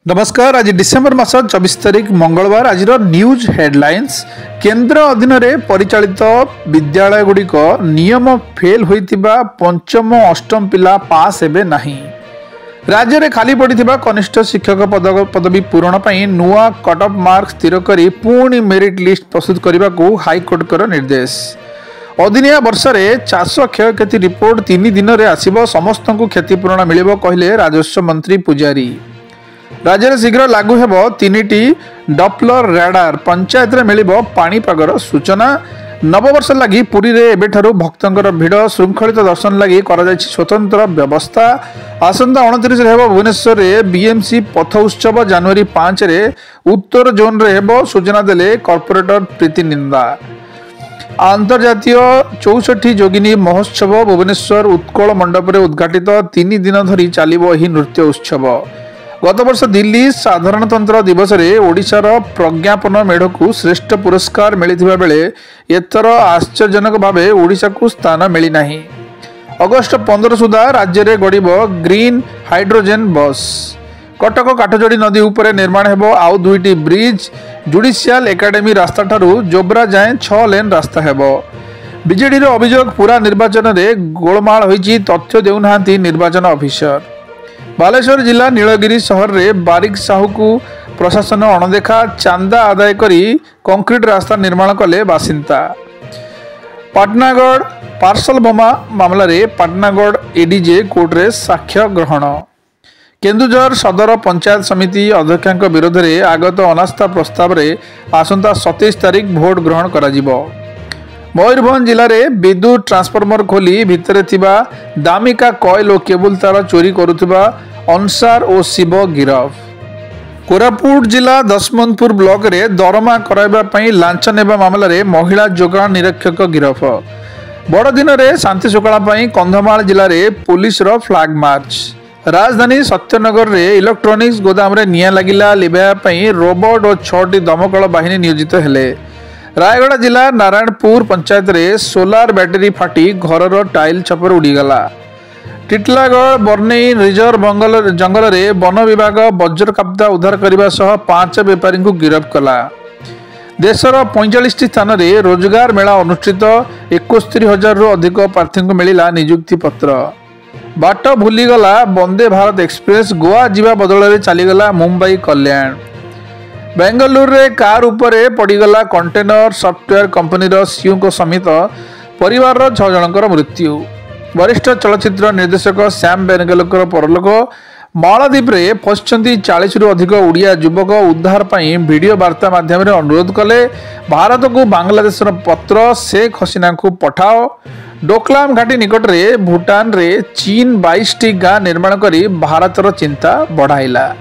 नमस्कार। आज डिसेम्बर मास 24 तारिख मंगलवार। आज न्यूज हेडलाइंस। केंद्र अधीन परिचालित विद्यालय गुड़िक नियम फेल होइतिबा पंचम अष्टम पिला पास हेबे नहीं। राज्य में खाली पड़िथिबा कनिष्ठ शिक्षक पदवी पूरण पई नुआ कट ऑफ मार्क स्थिर करी पुणी मेरिट लिस्ट प्रस्तुत करने को हाईकोर्ट कर निर्देश। अदिनिया वर्ष में चाष क्षयक्षति रिपोर्ट 3 दिन में आसिब, समस्त को क्षतिपूरण मिलिबो कहले राजस्व मंत्री पुजारी। राज्य में शीघ्र लागू हेब 3टी डपलर राडार। पंचायत में मिलिबो पाणीपागर सूचना। नववर्ष लगी पुरी रे एबेठारु भक्तंकर भिड़। श्रृंखलित दर्शन लगी करा स्वतंत्र व्यवस्था। आसंता 29 हेब भुवनेश्वर में बीएमसी पथ उत्सव। जनवरी 5 रे उत्तर जोन रे हेब, सूचना देले कॉर्पोरेटर प्रीति निंदा। अंतर्जातीय 64 जोगिनी महोत्सव भुवनेश्वर उत्कल मंडप रे उद्घाटित। 3 दिन धरी चलिबो एही नृत्य उत्सव। गत वर्ष दिल्ली साधारणतंत्र दिवस रे ओडिशार प्रज्ञापन मेढ़ को श्रेष्ठ पुरस्कार मिलिथिबा बेले एथर आश्चर्यजनक भावे ओडिशा को स्थान मिली नहीं। अगस्ट 15 सुधा राज्य में गड़ब ग्रीन हाइड्रोजेन बस। कटक काठजोड़ी नदी उपरे निर्माण हेबो आउ 2टी ब्रिज। जुडिशियल एकेडमी रास्ता ठारू जोब्रा जाए 6 लेन रास्ता हेबो। बीजेडी रो अभियोग पूरा निर्वाचन में गोलमाल होईची, तथ्य देउनाहांती निर्वाचन ऑफिसर। बालेश्वर जिला नीलगिरी सहर में बारिक साहू को प्रशासन अणदेखा। चांदा आदाय करी कंक्रीट रास्ता निर्माण कले बासिंदा। पाटनागढ़ पार्सल बोमा मामला रे पाटनागढ़ एडीजे कोर्ट रे साक्ष्य ग्रहण। केन्दुझर सदर पंचायत समिति अध्यक्ष विरोध में आगत अनास्था प्रस्ताव रे आसंता 27 तारिख भोट ग्रहण करा जिवो। मयूरभंज जिले में विद्युत ट्रांसफॉर्मर खोली भितर थिबा दामिका कॉइल और केबुल तार चोरी करुथिबा अंसार और शिव गिरफ। कोरापुट जिला दशमंतपुर ब्लॉक रे दरमा कराइबा पई लांच नेबा मामला रे महिला जोगाण निरीक्षक गिरफ। बड़ दिन में शांति शृंखला पई कंधमाल जिले में पुलिस रो फ्लैग मार्च। राजधानी सत्यनगर रे इलेक्ट्रोनिक्स गोदाम रे निया लागिला। लिबाया पई रोबोट और 6टी दमकल बाहिनी नियोजित हेले। रायगढ़ जिला नारायणपुर पंचायत रे सोलार बैटेरी फाटी घर टाइल छपर उड़ीगला। टिटलागढ़ बर्णई रिजर्व जंगल रे वन विभाग वज्र कब्जा उद्धार करने सह 5 बेपारी को गिरफ्त कला। देशर 45 स्थान में रोजगार मेला अनुष्ठित। 71,000 रु अधिक प्रार्थी को मिला नियुक्ति पत्र। बाट भूलीगला वंदे भारत एक्सप्रेस। गोवा जीवा बदल में चलीगला मुंबई कल्याण। बेंगलुरु रे कार उपरे पड़ीगला कंटेनर। सॉफ्टवेयर कंपनी सीईओ समेत परिवार 6 जनकर मृत्यु। वरिष्ठ चलचित्र निर्देशक श्याम बेनेगलकर परलोक। मालदीप रे फसचंती 40 रु अधिक उड़िया युवक। उद्धार पई वीडियो वार्ता माध्यम रे अनुरोध कले। भारत को बांग्लादेश पत्र शेख हसीना को पठाओ। डोकलाम घाटी निकट रे भूटान रे चीन 22टी गाँ निर्माण करी भारतर चिंता बढ़ाइला।